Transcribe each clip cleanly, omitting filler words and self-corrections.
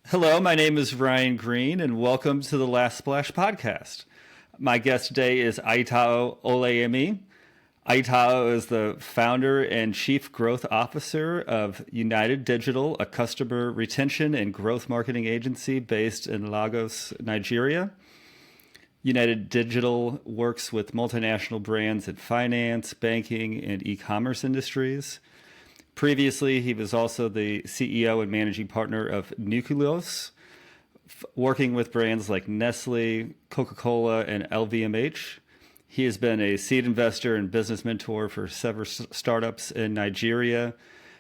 Hello, my name is Ryan Green, and welcome to the Last Splash podcast. My guest today is Eyitayo Olayemi. Eyitayo is the founder and chief growth officer of United Digital, a customer retention and growth marketing agency based in Lagos, Nigeria. United Digital works with multinational brands in finance, banking, and e-commerce industries. Previously, he was also the CEO and managing partner of Nucleus, working with brands like Nestle, Coca-Cola, and LVMH. He has been a seed investor and business mentor for several startups in Nigeria.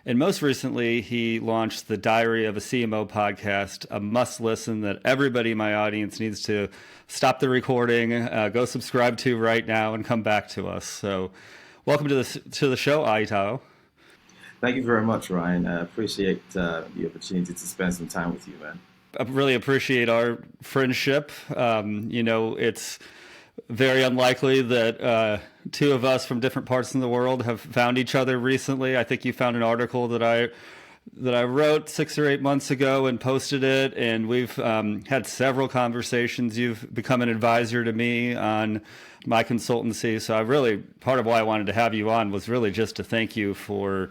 And most recently, he launched the Diary of a CMO podcast, a must listen that everybody in my audience needs to stop the recording, go subscribe to right now, and come back to us. So welcome to the show, Eyitayo. Thank you very much, Ryan. I appreciate the opportunity to spend some time with you, man. I really appreciate our friendship. It's very unlikely that two of us from different parts of the world have found each other recently. I think you found an article that I wrote 6 or 8 months ago and posted it, and we've had several conversations. You've become an advisor to me on my consultancy. So part of why I wanted to have you on was really just to thank you for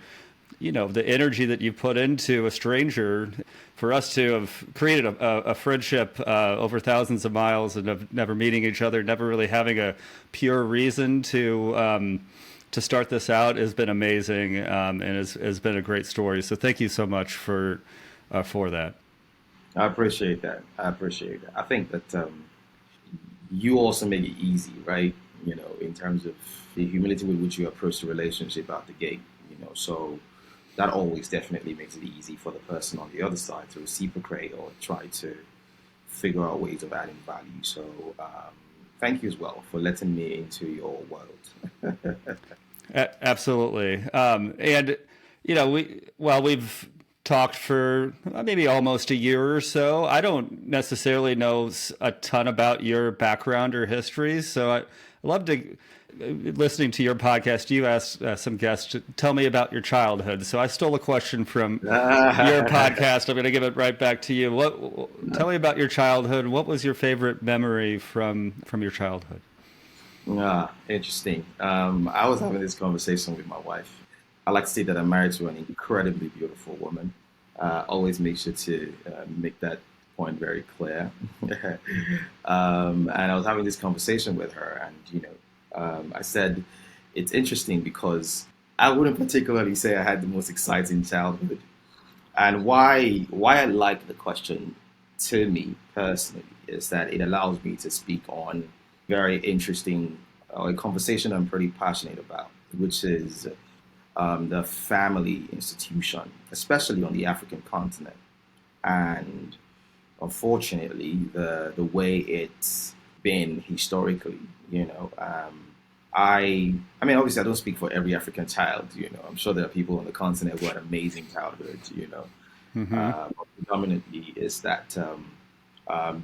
the energy that you put into a stranger, for us to have created a friendship over thousands of miles and of never meeting each other, never really having a pure reason to start this out has been amazing, and has been a great story. So thank you so much for that. I appreciate that. I think that you also make it easy, right? In terms of the humility with which you approach the relationship out the gate. So that always definitely makes it easy for the person on the other side to reciprocate or try to figure out ways of adding value. So thank you as well for letting me into your world. Absolutely. We've talked for maybe almost a year or so. I don't necessarily know a ton about your background or history, so I love to. Listening to your podcast, you asked some guests to tell me about your childhood. So I stole a question from your podcast. I'm going to give it right back to you. Tell me about your childhood. What was your favorite memory from your childhood? Interesting. I was having this conversation with my wife. I like to say that I'm married to an incredibly beautiful woman. Always make sure to make that point very clear. And I was having this conversation with her, and I said, it's interesting because I wouldn't particularly say I had the most exciting childhood. And why I like the question, to me personally, is that it allows me to speak on very interesting, a conversation I'm pretty passionate about, which is the family institution, especially on the African continent. And unfortunately, the way it's been historically, I mean, obviously, I don't speak for every African child. I'm sure there are people on the continent who had amazing childhoods. But predominantly is that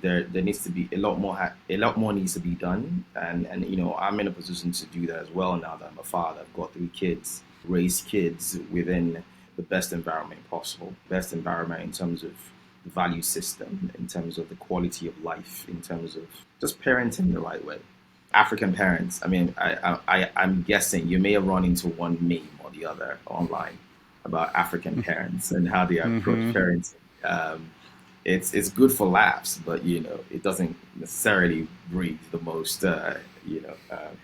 there needs to be a lot more needs to be done, and I'm in a position to do that as well now that I'm a father. I've got 3 kids, raised kids within the best environment possible, best environment in terms of the value system, in terms of the quality of life, in terms of just parenting the right way. African parents, I mean, I'm guessing you may have run into one meme or the other online about African parents and how they approach parenting. It's good for laughs, but it doesn't necessarily breed the most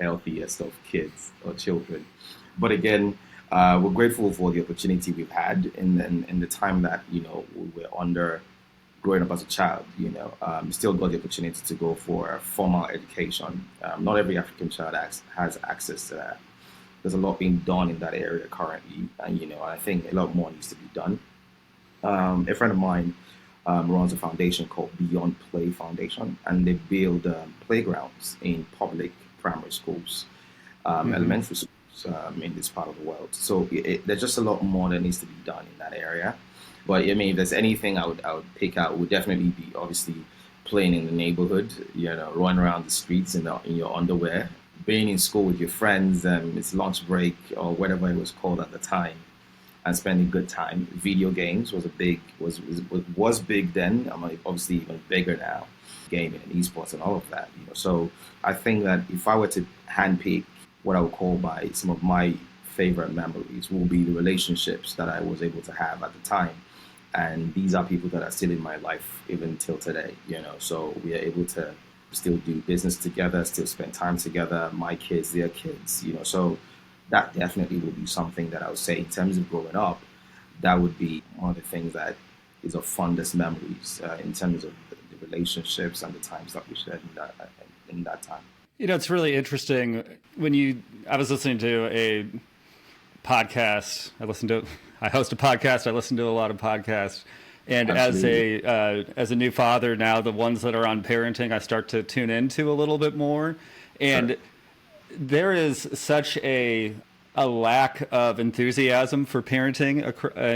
healthiest of kids or children. But again, we're grateful for the opportunity we've had in the time that we were under growing up as a child. Still got the opportunity to go for formal education. Not every African child has access to that. There's a lot being done in that area currently, and I think a lot more needs to be done. A friend of mine runs a foundation called Beyond Play Foundation, and they build playgrounds in public primary schools, elementary schools in this part of the world. So there's just a lot more that needs to be done in that area. But I mean, if there's anything I would pick out, would definitely be obviously playing in the neighborhood, running around the streets in your underwear, being in school with your friends, it's lunch break or whatever it was called at the time. and spending good time. Video games was big then. I'm obviously even bigger now, gaming and esports and all of that. So I think that if I were to handpick what I would call some of my favorite memories, will be the relationships that I was able to have at the time, and these are people that are still in my life even till today. So we are able to still do business together, still spend time together. My kids, their kids. So that definitely will be something that I would say in terms of growing up. That would be one of the things that is of fondest memories in terms of the relationships and the times that we shared in that time. It's really interesting I was listening to a podcast. I host a podcast. I listen to a lot of podcasts. And Absolutely. as a new father now, the ones that are on parenting, I start to tune into a little bit more. And Sure. there is such a lack of enthusiasm for parenting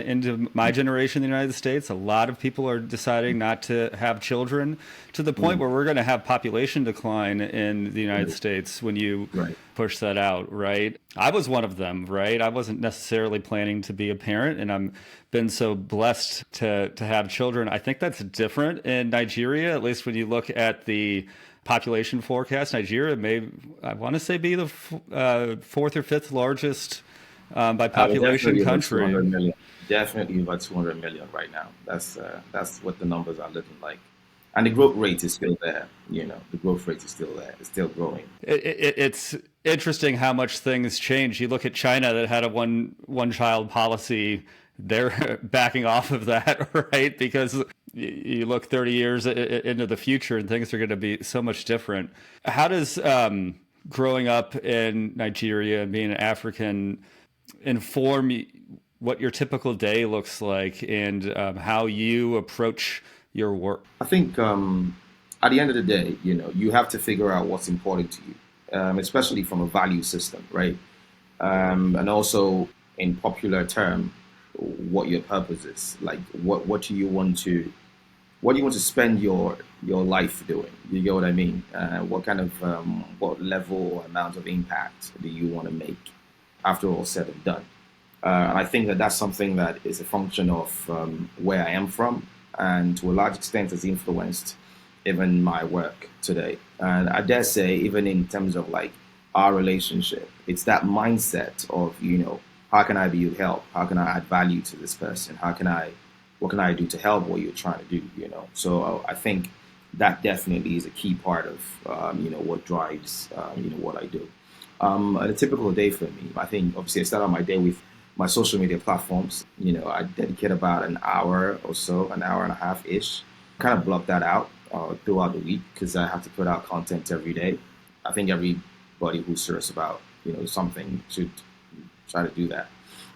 into my generation in the United States. A lot of people are deciding not to have children, to the point Mm. where we're going to have population decline in the United States when you Right. push that out, right? I was one of them, right? I wasn't necessarily planning to be a parent, and I'm been so blessed to have children. I think that's different in Nigeria, at least when you look at the population forecast. Nigeria may, I want to say, be the fourth or fifth largest by We're population definitely over country. 200 million. Definitely over 200 million right now. That's what the numbers are looking like. And the growth rate is still there. The growth rate is still there. It's still growing. It's interesting how much things change. You look at China that had a one child policy. They're backing off of that, right? Because you look 30 years into the future and things are going to be so much different. How does growing up in Nigeria and being an African inform what your typical day looks like and how you approach your work? I think at the end of the day, you have to figure out what's important to you, especially from a value system, right? And also in popular term, what your purpose is. Like, what do you want to spend your life doing? You get what I mean? What kind of what level or amount of impact do you want to make after all said and done? And I think that that's something that is a function of where I am from, and to a large extent has influenced even my work today. And I dare say, even in terms of like our relationship, it's that mindset of, how can I be of help? How can I add value to this person? What can I do to help what you're trying to do? So I think that definitely is a key part of, what drives, what I do. A typical day for me, I think obviously I start out my day with my social media platforms. I dedicate about an hour or so, an hour and a half ish. Kind of block that out throughout the week because I have to put out content every day. I think everybody who's serious about something should try to do that.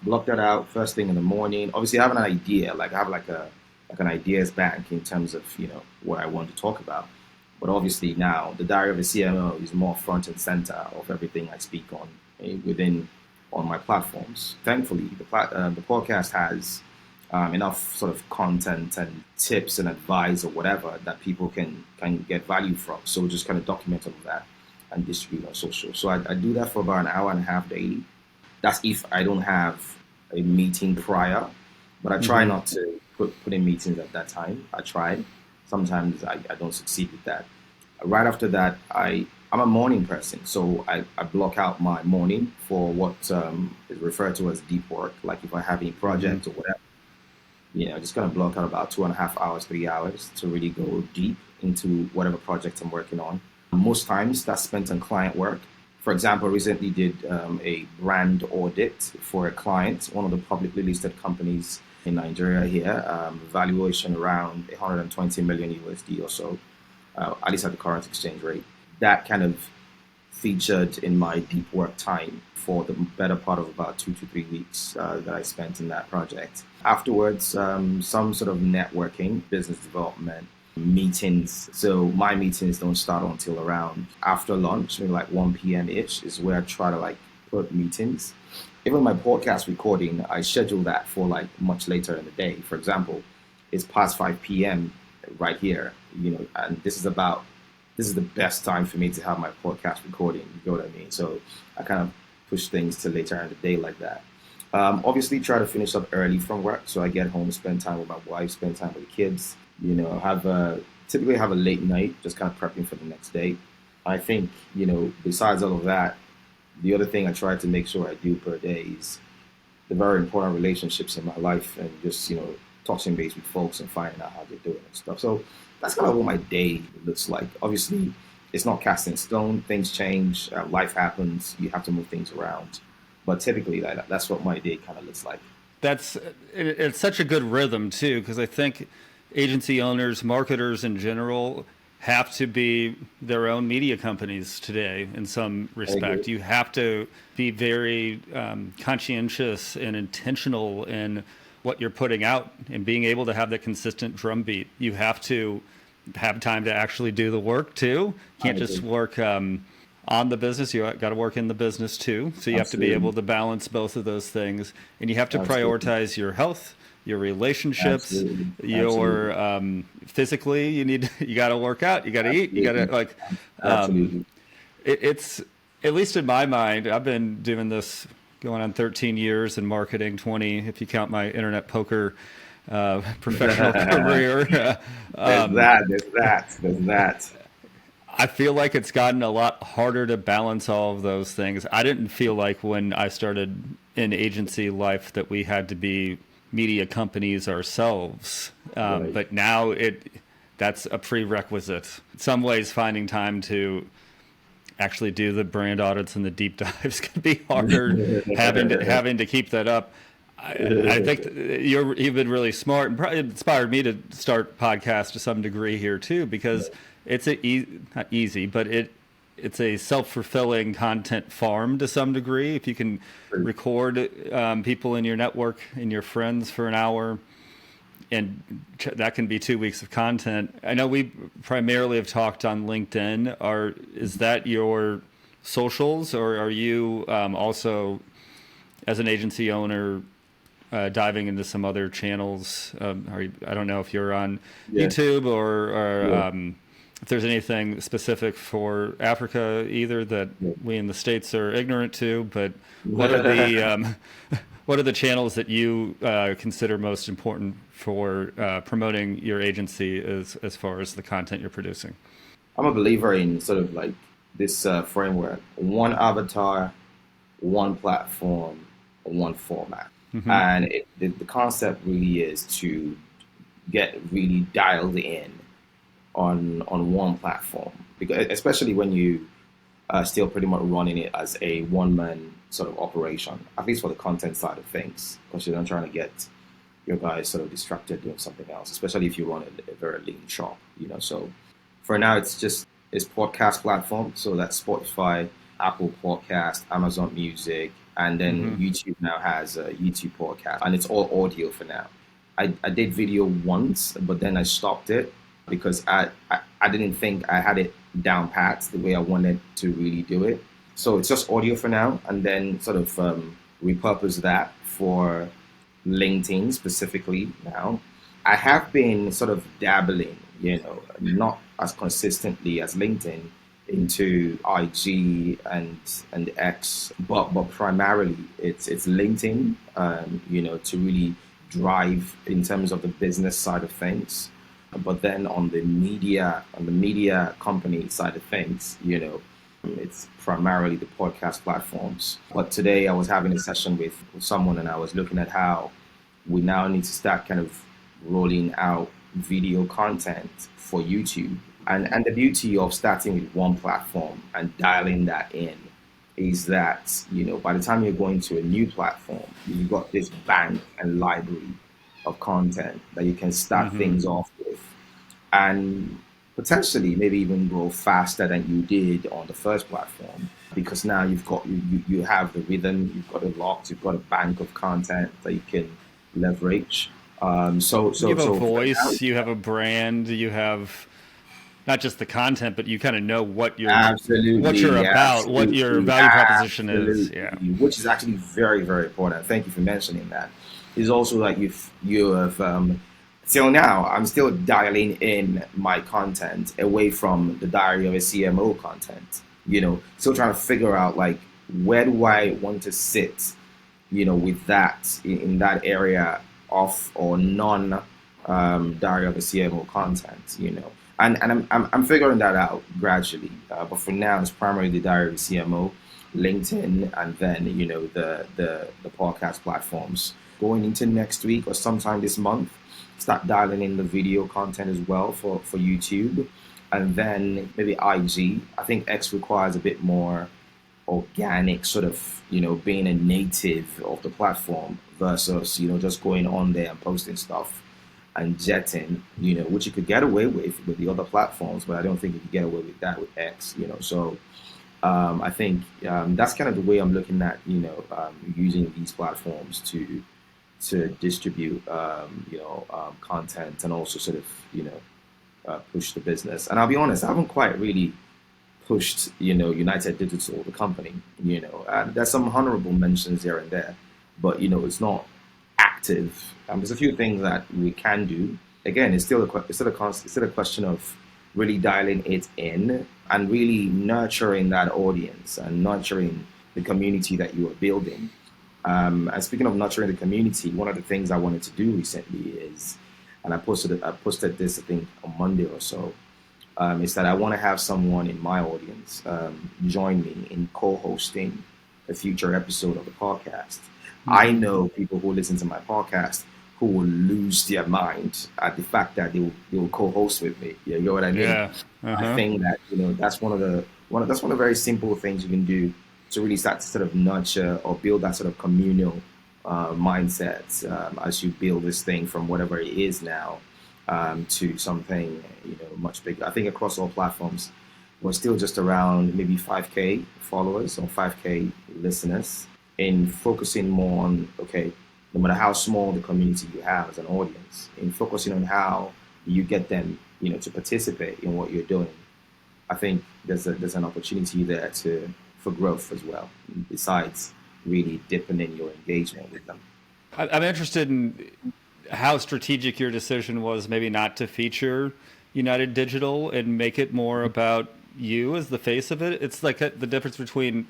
Block that out first thing in the morning. Obviously, I have an idea. Like I have like an ideas bank in terms of what I want to talk about. But obviously now the diary of a CMO is more front and center of everything I speak on within on my platforms. Thankfully, the podcast has enough sort of content and tips and advice or whatever that people can get value from. So just kind of document all of that and distribute on social. So I do that for about an hour and a half daily. That's if I don't have a meeting prior, but I try not to put in meetings at that time. I try. Sometimes I don't succeed with that. Right after that, I'm a morning person, so I block out my morning for what is referred to as deep work. Like if I have any Mm-hmm. project or whatever, just gonna block out about 2.5 hours, 3 hours to really go deep into whatever project I'm working on. Most times that's spent on client work. For example, recently did a brand audit for a client, one of the publicly listed companies in Nigeria here, valuation around 120 million USD or so, at least at the current exchange rate. That kind of featured in my deep work time for the better part of about 2 to 3 weeks that I spent in that project. Afterwards, some sort of networking, business development, meetings. So my meetings don't start until around after lunch, maybe like 1 p.m. ish is where I try to like put meetings. Even my podcast recording, I schedule that for like much later in the day. For example, it's past 5 p.m. right here, and this is the best time for me to have my podcast recording. You know what I mean? So I kind of push things to later in the day like that. Obviously, try to finish up early from work, so I get home, spend time with my wife, spend time with the kids. Typically have a late night, just kind of prepping for the next day. I think besides all of that, the other thing I try to make sure I do per day is the very important relationships in my life, and just touching base with folks and finding out how they're doing and stuff. So that's kind of what my day looks like. Obviously, it's not cast in stone. Things change. Life happens. You have to move things around. But typically, that's what my day kind of looks like. It's such a good rhythm too, because I think agency owners, marketers in general, have to be their own media companies today in some respect. You have to be very conscientious and intentional in what you're putting out and being able to have that consistent drumbeat. You have to have time to actually do the work too. Can't just work on the business. You got to work in the business too. So you have to be able to balance both of those things, and you have to prioritize your health, your relationships, your physically. You got to work out. You got to eat. You got to it's at least in my mind. I've been doing this going on 13 years in marketing, 20 if you count my internet poker professional career. There's that. I feel like it's gotten a lot harder to balance all of those things. I didn't feel like when I started in agency life that we had to be media companies ourselves. Right. But now that's a prerequisite. In some ways, finding time to actually do the brand audits and the deep dives can be harder. having to keep that up. I think you've been really smart, and probably inspired me to start podcasts to some degree here too, because it's not easy, but it's a self-fulfilling content farm to some degree. If you can record people in your network and your friends for an hour, and that can be 2 weeks of content. I know we primarily have talked on LinkedIn. Is that your socials, or are you also, as an agency owner, diving into some other channels? I don't know if you're on YouTube or if there's anything specific for Africa either that we in the States are ignorant to, but what are the channels that you consider most important for promoting your agency as far as the content you're producing? I'm a believer in sort of like this framework: one avatar, one platform, one format. Mm-hmm. And the concept really is to get really dialed in on one platform, because especially when you are still pretty much running it as a one-man sort of operation, at least for the content side of things, because you're not trying to get your guys sort of distracted doing something else, especially if you run a very lean shop, So for now, it's podcast platform. So that's Spotify, Apple Podcast, Amazon Music, and then YouTube now has a YouTube podcast, and it's all audio for now. I did video once, but then I stopped it because I didn't think I had it down pat the way I wanted to really do it. So it's just audio for now, and then sort of repurpose that for LinkedIn specifically now. I have been sort of dabbling, not as consistently as LinkedIn, into IG and X, but primarily it's LinkedIn, to really drive in terms of the business side of things. But then on the media company side of things, it's primarily the podcast platforms. But today I was having a session with someone, and I was looking at how we now need to start kind of rolling out video content for YouTube. And the beauty of starting with one platform and dialing that in is that, by the time you're going to a new platform, you've got this bank and library of content that you can start things off with, and potentially maybe even grow faster than you did on the first platform, because now you have the rhythm, you've got it locked, you've got a bank of content that you can leverage. So you have a voice, you have a brand, you have not just the content, but you kind of know what you're about, what your value proposition is. Yeah, which is actually very, very important. Thank you for mentioning that. Is also like you have till now, I'm still dialing in my content away from the Diary of a CMO content. Still trying to figure out like, where do I want to sit with that in that area of or non Diary of a CMO content, and I'm figuring that out gradually. But for now, it's primarily the Diary of a CMO, LinkedIn, and then the podcast platforms. Going into next week or sometime this month, start dialing in the video content as well for YouTube, and then maybe IG. I think X requires a bit more organic sort of being a native of the platform versus just going on there and posting stuff and jetting, which you could get away with the other platforms, but I don't think you could get away with that with X. So I think that's kind of the way I'm looking at using these platforms to distribute content and also sort of push the business. And I'll be honest, I haven't quite really pushed, United Digital, the company, there's some honorable mentions here and there, but, it's not active. There's a few things that we can do. Again, it's still a question of really dialing it in and really nurturing that audience and nurturing the community that you are building. And speaking of nurturing the community, one of the things I wanted to do recently is, and I posted this, I think, on Monday or so, is that I want to have someone in my audience join me in co-hosting a future episode of the podcast. I know people who listen to my podcast who will lose their mind at the fact that they will co-host with me. You know what I mean? Yeah. I think that that's one of the very simple things you can do to really start to sort of nurture or build that sort of communal mindset as you build this thing from whatever it is now to something much bigger. I think across all platforms, we're still just around maybe 5K followers or 5K listeners, in focusing more on, okay, no matter how small the community you have as an audience, in focusing on how you get them to participate in what you're doing. I think there's an opportunity there for growth as well, besides really deepening your engagement with them. I'm interested in how strategic your decision was, maybe not to feature United Digital and make it more about you as the face of it. It's like the difference between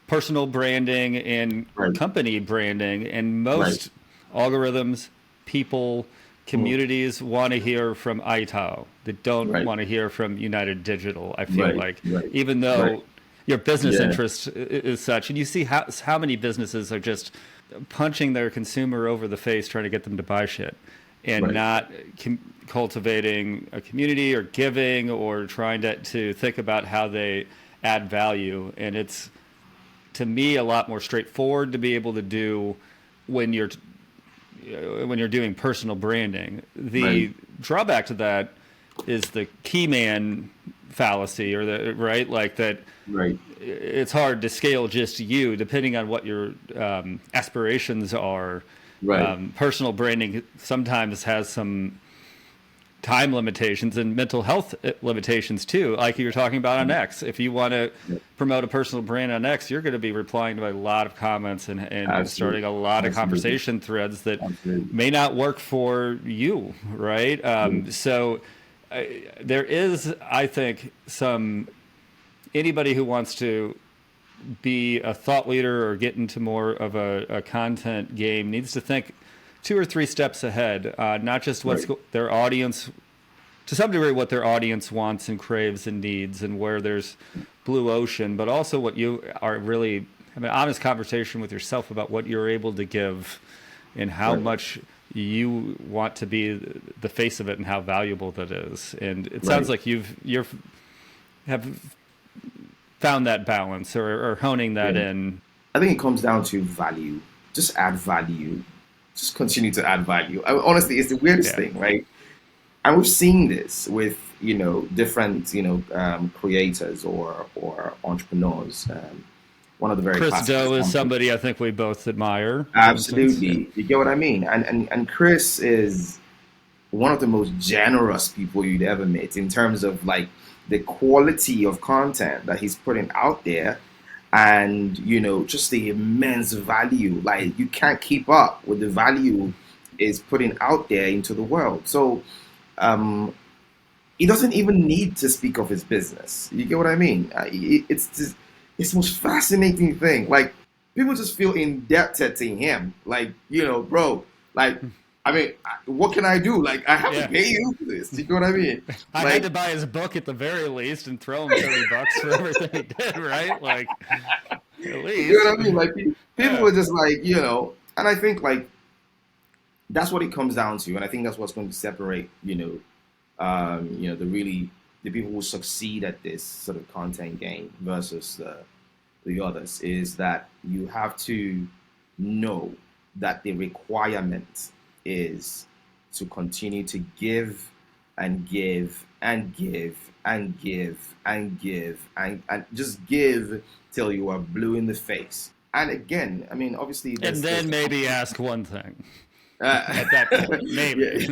personal branding and Right. company branding, and most Right. algorithms, people, communities want to hear from Eyitayo. They don't Right. want to hear from United Digital. I feel Right. like, Right. even though Right. your business Yeah. interest is such, and you see how many businesses are just punching their consumer over the face trying to get them to buy shit, and Right. not cultivating a community or giving or trying to think about how they add value. And it's, to me, a lot more straightforward to be able to do when you're doing personal branding. The Right. drawback to that is the key man fallacy, or the right, like that. Right. It's hard to scale just you, depending on what your aspirations are. Right. Personal branding sometimes has some time limitations and mental health limitations too, like you were talking about on X. If you want to Yeah. promote a personal brand on X, you're going to be replying to a lot of comments and Absolutely. starting a lot of Absolutely. conversation threads that Absolutely. may not work for you, right? So there is, I think, anybody who wants to be a thought leader or get into more of a content game needs to think 2 or 3 steps ahead, not just what's Right. their audience, to some degree, what their audience wants and craves and needs, and where there's blue ocean, but also what you are really have an honest conversation with yourself about what you're able to give and how Right. much you want to be the face of it and how valuable that is. And it sounds Right. like you have found that balance, or honing that Yeah. in. I think it comes down to value. Just add value. Just continue to add value. Honestly, it's the weirdest Yeah. thing, right? And we've seen this with different creators or entrepreneurs. One of the very Chris classic Doe is examples. somebody I think we both admire, for instance. Yeah. Absolutely, you get what I mean. And Chris is one of the most generous people you'd ever meet in terms of like the quality of content that he's putting out there, and just the immense value. Like, you can't keep up with the value is putting out there into the world. So um he doesn't even need to speak of his business. You get what I mean? It's just, it's the most fascinating thing. Like, people just feel indebted to him. Like, bro, like, I mean, what can I do? Like, I have to pay you for this. You know what I mean? I Like, had to buy his book at the very least and throw him $30 for everything he did, right? Like, at you know least. what I mean? Like, people Yeah. are just like, and I think like that's what it comes down to, and I think that's what's going to separate, the people who succeed at this sort of content game versus the others is that you have to know that the requirement is to continue to give and give and give and give and give and just give till you are blue in the face. And again, I mean, obviously, And there's then maybe ask one thing uh, at that point. Maybe.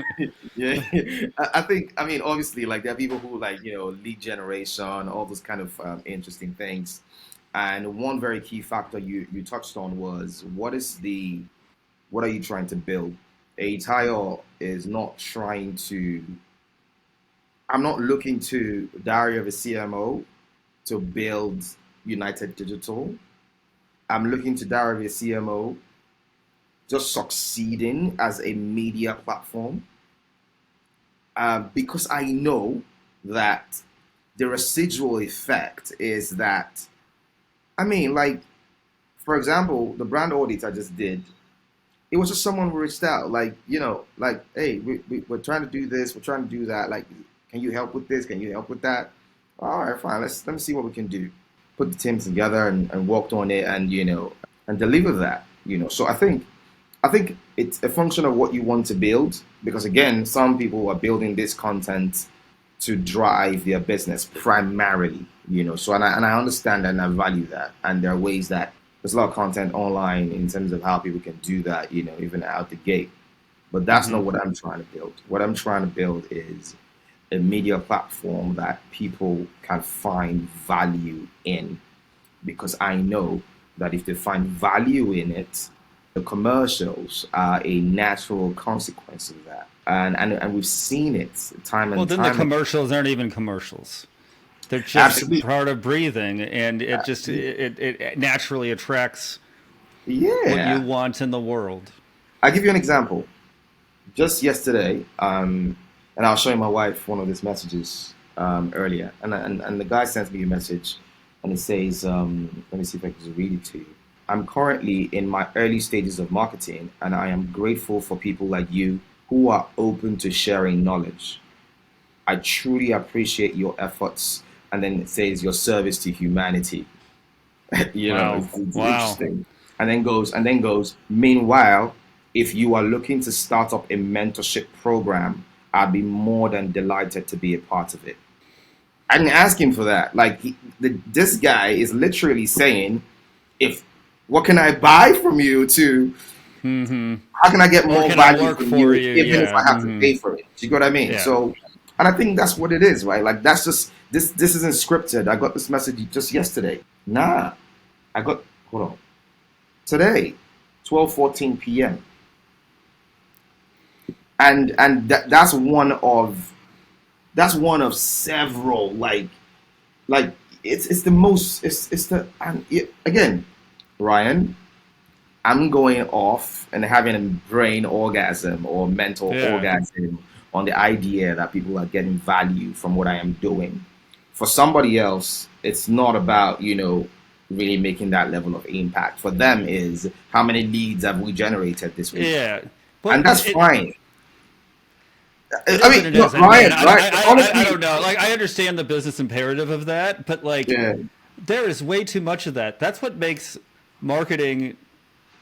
yeah, yeah. I think, I mean, obviously, like there are people who like, lead generation, all those kind of interesting things. And one very key factor you touched on was what are you trying to build? Eyitayo is not trying to. I'm not looking to Diary of a CMO to build United Digital. I'm looking to Diary of a CMO just succeeding as a media platform because I know that the residual effect is that, I mean, like, for example, the brand audit I just did, it was just someone who reached out, like, like, hey, we're trying to do this, we're trying to do that. Like, can you help with this? Can you help with that? All right, fine. Let me see what we can do. Put the team together and worked on it, and and deliver that. So I think it's a function of what you want to build, because again, some people are building this content to drive their business primarily. So and I understand and I value that, and there are ways that there's a lot of content online in terms of how people can do that, even out the gate. But that's not what I'm trying to build. What I'm trying to build is a media platform that people can find value in, because I know that if they find value in it, the commercials are a natural consequence of that. And we've seen it time Well, and then the time again. commercials aren't even commercials. They're just Absolutely. part of breathing, and it just it naturally attracts what you Yeah. want in the world. I'll give you an example. Just yesterday, and I was showing my wife one of these messages earlier, and the guy sends me a message, and it says, let me see if I can just read it to you. I'm currently in my early stages of marketing, and I am grateful for people like you who are open to sharing knowledge. I truly appreciate your efforts. And then it says your service to humanity. Wow, It's wow. interesting. And then goes. Meanwhile, if you are looking to start up a mentorship program, I'd be more than delighted to be a part of it. I didn't ask him for that. Like this guy is literally saying, if what can I buy from you to how can I get Or more can I value work from for you you? even if Yeah, I have to pay for it? Do you get what I mean? yeah. So, and I think that's what it is, right? Like that's just this isn't scripted. I got this message just yesterday. Nah, I got hold on today, 12:14 p.m. And that's one of several like it's the most it's the and again, Ryan. I'm going off and having a brain orgasm or mental Yeah. orgasm on the idea that people are getting value from what I am doing. For somebody else, it's not about, really making that level of impact. For them is how many leads have we generated this week? Yeah. And But that's fine. it I is and mean, it look, isn't. Ryan, And right? I Honestly, don't know. Like, I understand the business imperative of that, but like, yeah, there is way too much of that. That's what makes marketing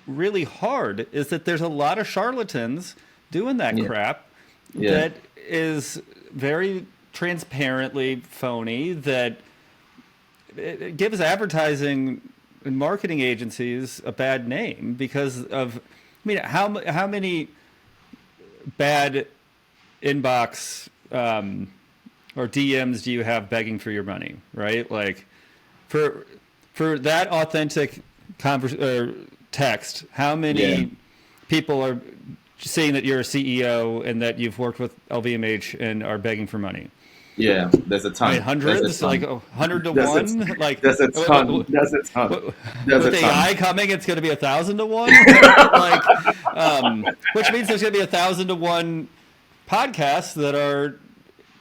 really hard, is that there's a lot of charlatans doing that yeah, crap yeah, that is very transparently phony, that it gives advertising and marketing agencies a bad name because of, I mean, how many bad inbox or DMs do you have begging for your money, right? Like, for that authentic text, how yeah, many people are saying that you're a CEO and that you've worked with LVMH and are begging for money? Yeah, there's a I mean, ton. There's a hundreds, like ton. 100 to There's a, 1. Like there's a ton. There's a ton. There's a with ton. AI coming, it's going to be 1,000 to 1. Like, which means there's going to be 1,000 to 1 podcasts that are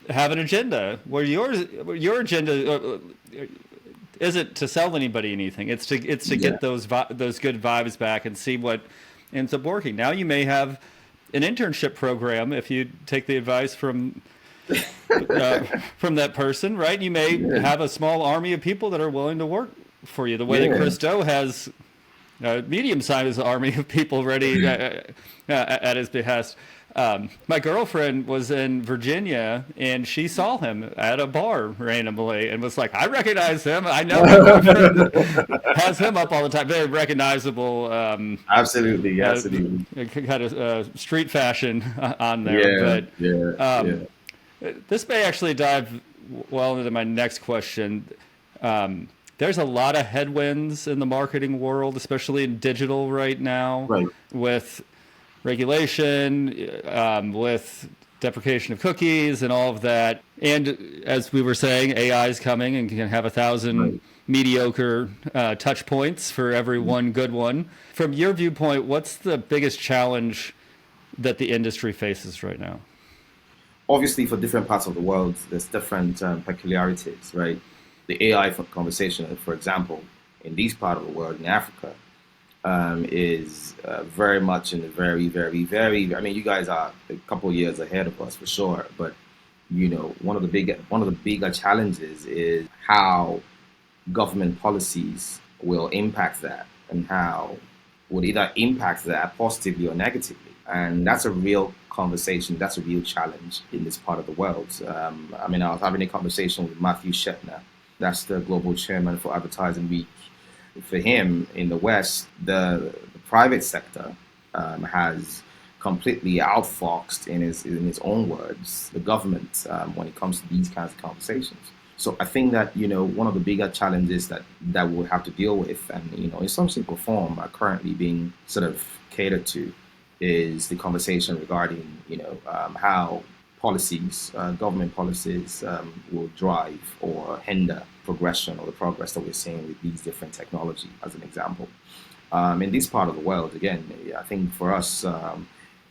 have an agenda. Where your agenda isn't to sell anybody anything. It's to Yeah. get those good vibes back and see what ends up working. Now you may have an internship program if you take the advice from that person, right? You may Yeah. have a small army of people that are willing to work for you, the way that Yeah. Christo has a medium-sized army of people ready at his behest. My girlfriend was in Virginia, and she saw him at a bar randomly and was like, I recognize him. I know my boyfriend has him up all the time. Very recognizable, Absolutely. Absolutely. kind of street fashion on there. Yeah. But Yeah. Yeah. this may actually dive well into my next question. There's a lot of headwinds in the marketing world, especially in digital right now, Right. with regulation, with deprecation of cookies and all of that. And as we were saying, AI is coming and can have 1,000 Right. mediocre touch points for every one good one. From your viewpoint, what's the biggest challenge that the industry faces right now? Obviously, for different parts of the world, there's different peculiarities, right? The AI for conversation, for example, in these part of the world, in Africa, is very much in the very, very, very. I mean, you guys are a couple of years ahead of us for sure, but one of the bigger challenges is how government policies will impact that, and how would either impact that positively or negatively. And that's a real conversation. That's a real challenge in this part of the world. I mean, I was having a conversation with Matthew Shetner. That's the global chairman for Advertising Week. For him in the West, the private sector has completely outfoxed, in his own words, the government when it comes to these kinds of conversations. So I think that one of the bigger challenges that we'll have to deal with, and in some shape or form, are currently being sort of catered to, is the conversation regarding how policies, government policies, will drive or hinder progression or the progress that we're seeing with these different technologies, as an example. In this part of the world, again, I think for us,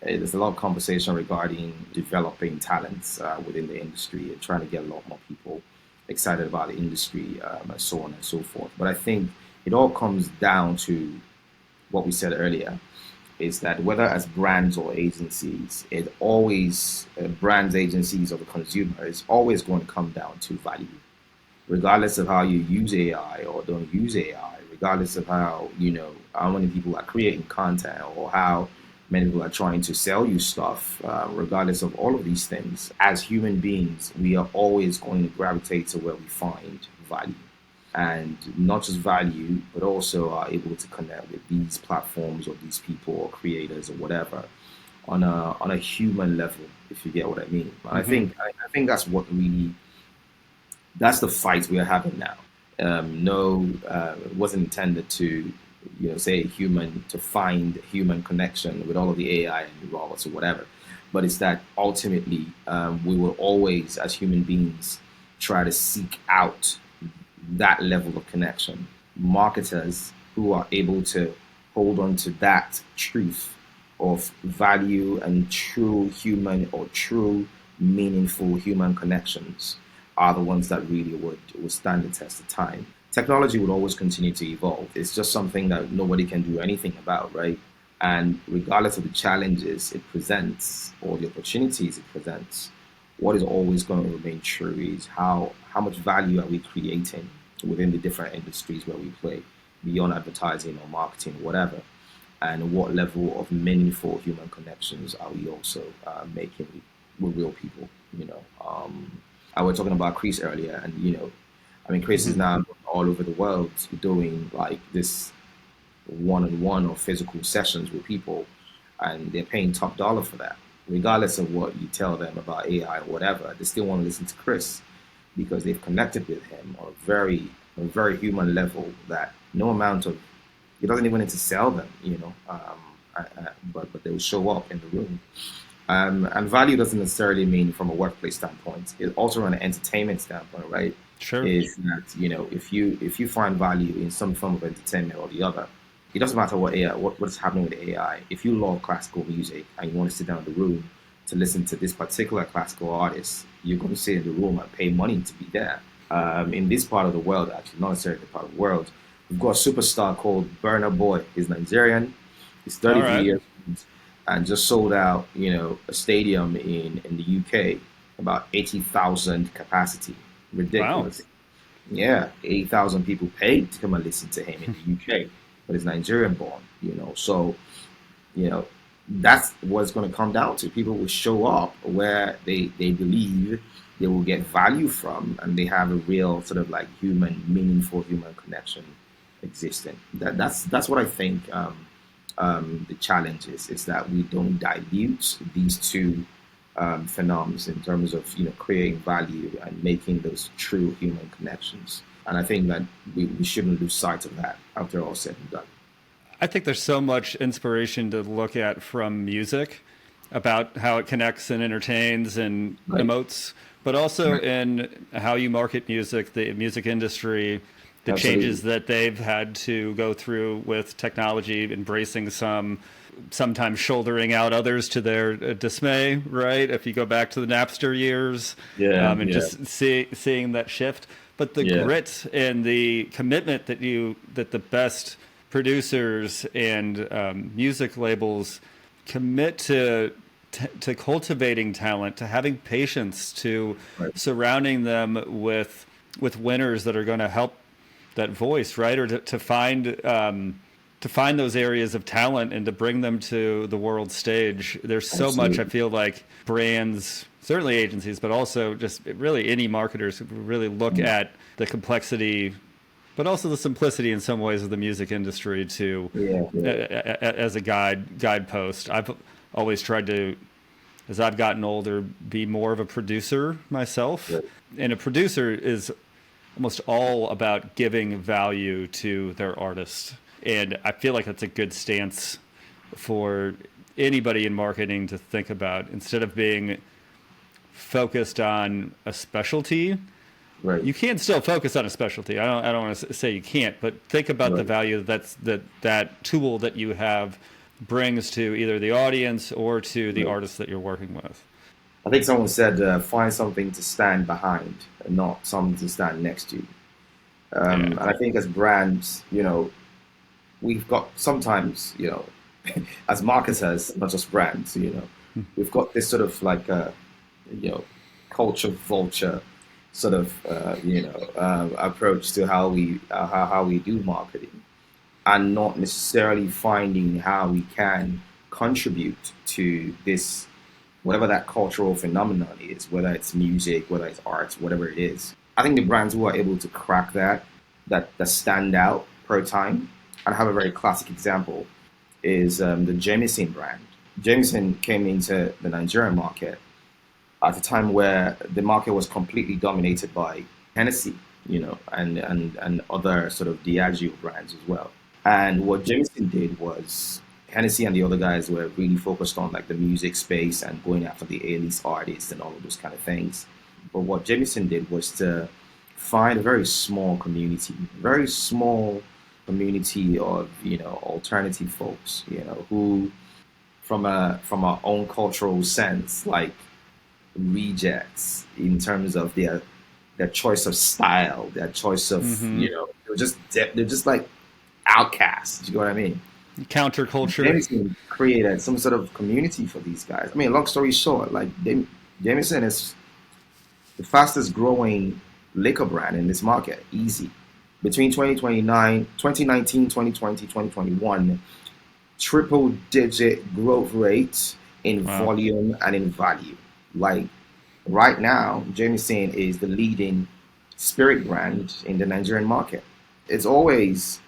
there's a lot of conversation regarding developing talents within the industry and trying to get a lot more people excited about the industry, and so on and so forth. But I think it all comes down to what we said earlier, is that whether as brands or agencies, it always, brands, agencies, or the consumer, is always going to come down to value, regardless of how you use AI or don't use AI, regardless of how many people are creating content or how many people are trying to sell you stuff, regardless of all of these things. As human beings, we are always going to gravitate to where we find value. And not just value, but also are able to connect with these platforms or these people or creators or whatever on a human level, if you get what I mean. And I think that's what really, that's the fight we are having now. No, it wasn't intended to, say human, to find human connection with all of the AI and the robots or whatever. But it's that ultimately we will always, as human beings, try to seek out that level of connection. Marketers who are able to hold on to that truth of value and true human or true meaningful human connections are the ones that really would stand the test of time. Technology would always continue to evolve. It's just something that nobody can do anything about, right? And regardless of the challenges it presents or the opportunities it presents, what is always going to remain true is how much value are we creating within the different industries where we play, beyond advertising or marketing, whatever, and what level of meaningful human connections are we also making with real people. I was talking about Chris earlier, and I mean, Chris is now all over the world doing like this one-on-one or physical sessions with people, and they're paying top dollar for that. Regardless of what you tell them about AI or whatever, they still want to listen to Chris because they've connected with him on a very human level that no amount of, it doesn't even need to sell them, but they will show up in the room And value doesn't necessarily mean from a workplace standpoint. It also from an entertainment standpoint, right? Sure. Is that if you find value in some form of entertainment or the other, it doesn't matter what AI, what's happening with AI. If you love classical music and you want to sit down in the room to listen to this particular classical artist, you're going to sit in the room and pay money to be there. In this part of the world, actually, not necessarily the part of the world, we've got a superstar called Burna Boy. He's Nigerian. He's All 33 right. years old and just sold out, a stadium in the UK, about 80,000 capacity. Wow. Ridiculous. Yeah, 80,000 people paid to come and listen to him in the UK, but he's Nigerian born. So, you know, that's what it's going to come down to. People will show up where they believe they will get value from, and they have a real sort of like meaningful human connection existing. That's what I think the challenge is that we don't dilute these two phenomena in terms of creating value and making those true human connections. And I think that we shouldn't lose sight of that after all said and done. I think there's so much inspiration to look at from music about how it connects and entertains and Right. emotes, but also Right. in how you market music, the music industry, the Absolutely. changes that they've had to go through with technology, embracing some, sometimes shouldering out others to their dismay, right? If you go back to the Napster years, Yeah. and Yeah. just seeing that shift, but the Yeah. grit and the commitment that the best producers and music labels commit to cultivating talent, to having patience, to Right. surrounding them with winners that are going to help that voice, right? Or to find those areas of talent and to bring them to the world stage. There's so much I Absolutely. feel like brands, certainly agencies, but also just really any marketers who really look Mm. at the complexity, but also the simplicity in some ways of the music industry to Yeah. Yeah. as a guidepost. I've always tried to, as I've gotten older, be more of a producer myself, Right. and a producer is almost all about giving value to their artist. And I feel like that's a good stance for anybody in marketing to think about. Instead of being focused on a specialty, Right. you can still focus on a specialty. I don't want to say you can't, but think about the Right. value that tool that you have brings to either the audience or to the Right. artist that you're working with. I think someone said, find something to stand behind and not something to stand next to. Yeah. And I think as brands, we've got sometimes, as marketers, not just brands, we've got this sort of like you know, culture vulture sort of, approach to how we do marketing, and not necessarily finding how we can contribute to this, whatever that cultural phenomenon is, whether it's music, whether it's art, whatever it is. I think the brands who are able to crack that stand out per time, and have a very classic example, is the Jameson brand. Jameson came into the Nigerian market at a time where the market was completely dominated by Hennessy, and other sort of Diageo brands as well. And what Jameson did was, Hennessy and the other guys were really focused on like the music space and going after the A-list artists and all of those kind of things. But what Jameson did was to find a very small community of alternative folks, who from our own cultural sense, like rejects in terms of their choice of style, their choice of Mm-hmm. they're just like outcasts. You know what I mean? Counterculture. Jameson created some sort of community for these guys. I mean, long story short, like Jameson is the fastest growing liquor brand in this market, easy. Between 2019, 2020, 2021, triple digit growth rates in Wow. volume and in value. Like right now, Jameson is the leading spirit brand in the Nigerian market. It's always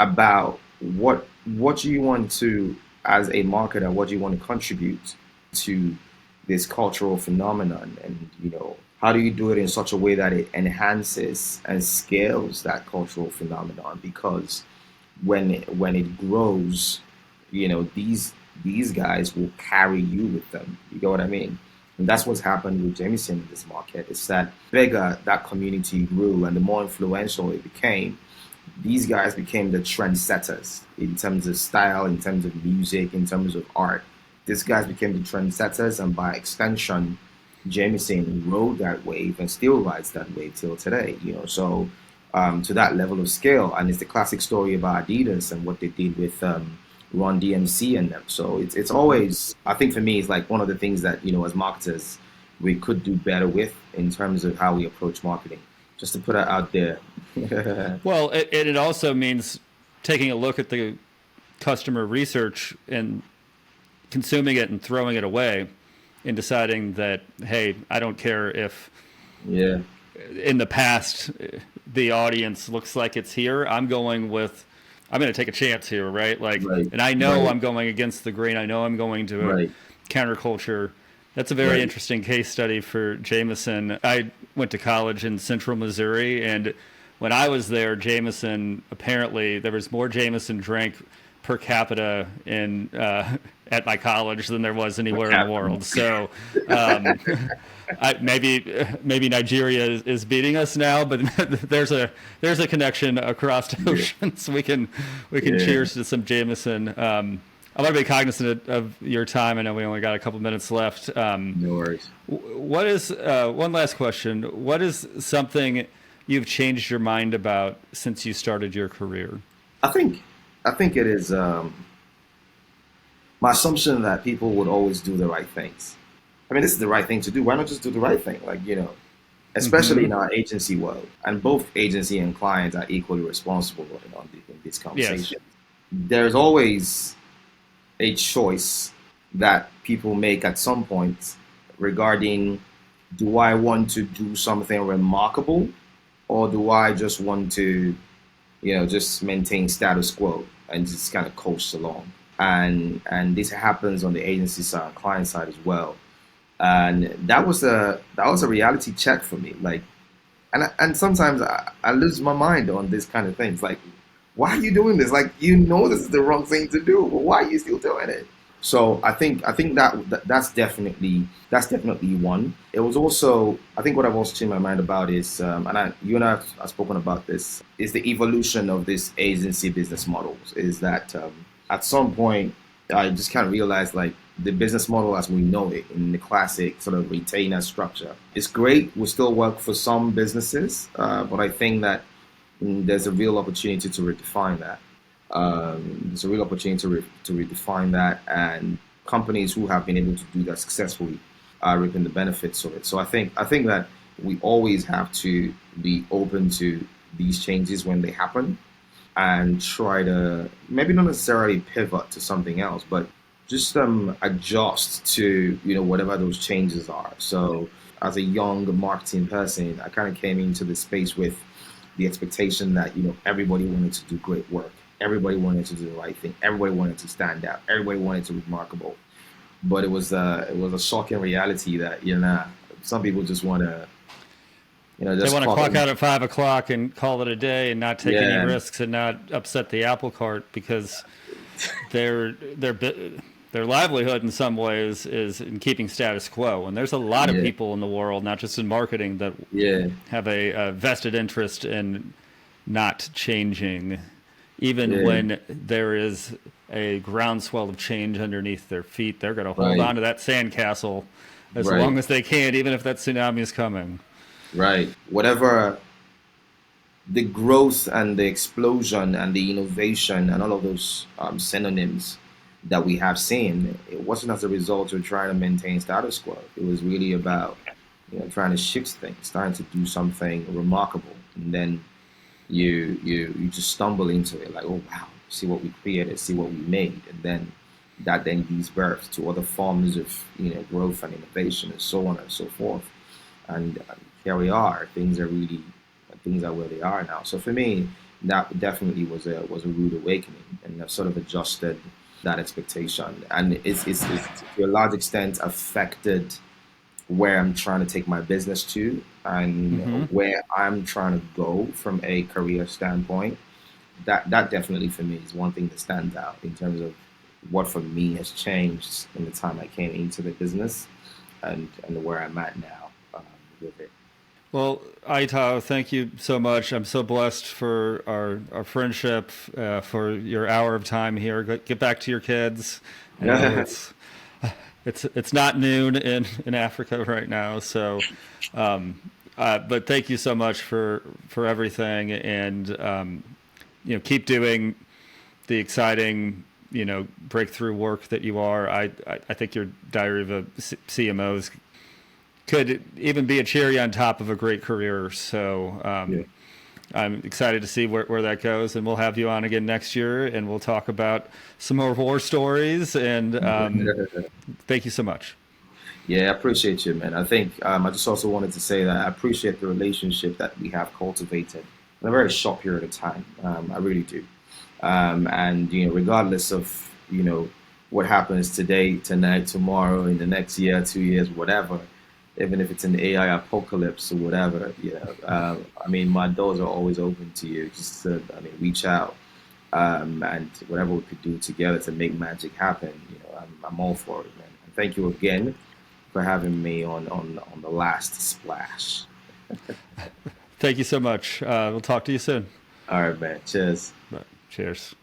about what you want to, as a marketer, what you want to contribute to this cultural phenomenon, and how do you do it in such a way that it enhances and scales that cultural phenomenon? Because when it grows, these these guys will carry you with them. You get what I mean? And that's what's happened with Jameson in this market. Is that bigger that community grew and the more influential it became, these guys became the trendsetters in terms of style, in terms of music, in terms of art. These guys became the trendsetters, and by extension, Jameson rode that wave and still rides that wave till today. So to that level of scale, and it's the classic story about Adidas and what they did with Run DMC and them. So it's always, I think for me, it's like one of the things that as marketers we could do better with in terms of how we approach marketing. Just to put it out there. Well, it also means taking a look at the customer research and consuming it and throwing it away and deciding that, hey, I don't care if in the past the audience looks like it's here. I'm going to take a chance here, right? And I know I'm going against the grain. I know I'm going to a counterculture. That's a very interesting case study for Jameson. I went to college in central Missouri, and when I was there, Jameson, apparently there was more Jameson drank per capita at my college than there was anywhere in the world. So maybe Nigeria is beating us now, but there's a connection across the ocean. So we can cheers to some Jameson. I want to be cognizant of your time. I know we only got a couple minutes left. No worries. What is one last question? What is something you've changed your mind about since you started your career? I think it is my assumption that people would always do the right things. I mean, this is the right thing to do. Why not just do the right thing? Especially in our agency world, and both agency and clients are equally responsible in this conversation. Yes. There's always a choice that people make at some point regarding, do I want to do something remarkable, or do I just want to, just maintain status quo and just kind of coast along? And this happens on the agency side, client side as well. And that was a reality check for me. And sometimes I lose my mind on this kind of things. Why are you doing this? This is the wrong thing to do, but why are you still doing it? So I think that's definitely one. It was also, I think what I've also changed my mind about is, you and I have spoken about this, is the evolution of this agency business models. Is that at some point I just kind of realized the business model as we know it in the classic sort of retainer structure is great. We still work for some businesses, but I think that there's a real opportunity to redefine that. There's a real opportunity to redefine that, and companies who have been able to do that successfully are reaping the benefits of it. So I think that we always have to be open to these changes when they happen, and try to maybe not necessarily pivot to something else, but just adjust to whatever those changes are. So as a young marketing person, I kind of came into the space with the expectation that everybody wanted to do great work, everybody wanted to do the right thing, everybody wanted to stand out, everybody wanted to be remarkable. But it was a shocking reality that some people just want to they want to clock out at 5 o'clock and call it a day and not take any risks and not upset the apple cart, because their livelihood in some ways is in keeping status quo. And there's a lot of people in the world, not just in marketing, that have a vested interest in not changing, even when there is a groundswell of change underneath their feet. They're going to hold on to that sandcastle as long as they can, even if that tsunami is coming. Right. Whatever the growth and the explosion and the innovation and all of those synonyms that we have seen, it wasn't as a result of trying to maintain status quo. It was really about trying to shift things, trying to do something remarkable, and then you just stumble into it oh wow, see what we created, see what we made, and then that then gives birth to other forms of growth and innovation and so on and so forth. And here we are. Things are where they are now. So for me, that definitely was a rude awakening, and I've sort of adjusted that expectation, and it's to a large extent affected where I'm trying to take my business to, and where I'm trying to go from a career standpoint. That definitely for me is one thing that stands out in terms of what for me has changed in the time I came into the business, and where I'm at now with it. Well, Eyitayo, thank you so much. I'm so blessed for our friendship, for your hour of time here. Get back to your kids. I know it's not noon in Africa right now, so but thank you so much for everything, and keep doing the exciting breakthrough work that you are. I think your Diary of a CMO could even be a cherry on top of a great career. So Yeah. I'm excited to see where that goes, and we'll have you on again next year, and we'll talk about some more war stories. And thank you so much. Yeah, I appreciate you, man. I think I just also wanted to say that I appreciate the relationship that we have cultivated in a very short period of time. I really do. And regardless of what happens today, tonight, tomorrow, in the next year, 2 years, whatever, even if it's an AI apocalypse or whatever, I mean, my doors are always open to you. Just to, reach out, and whatever we could do together to make magic happen. I'm all for it, man. And thank you again for having me on the last splash. Thank you so much. We'll talk to you soon. All right, man. Cheers. Bye. Cheers.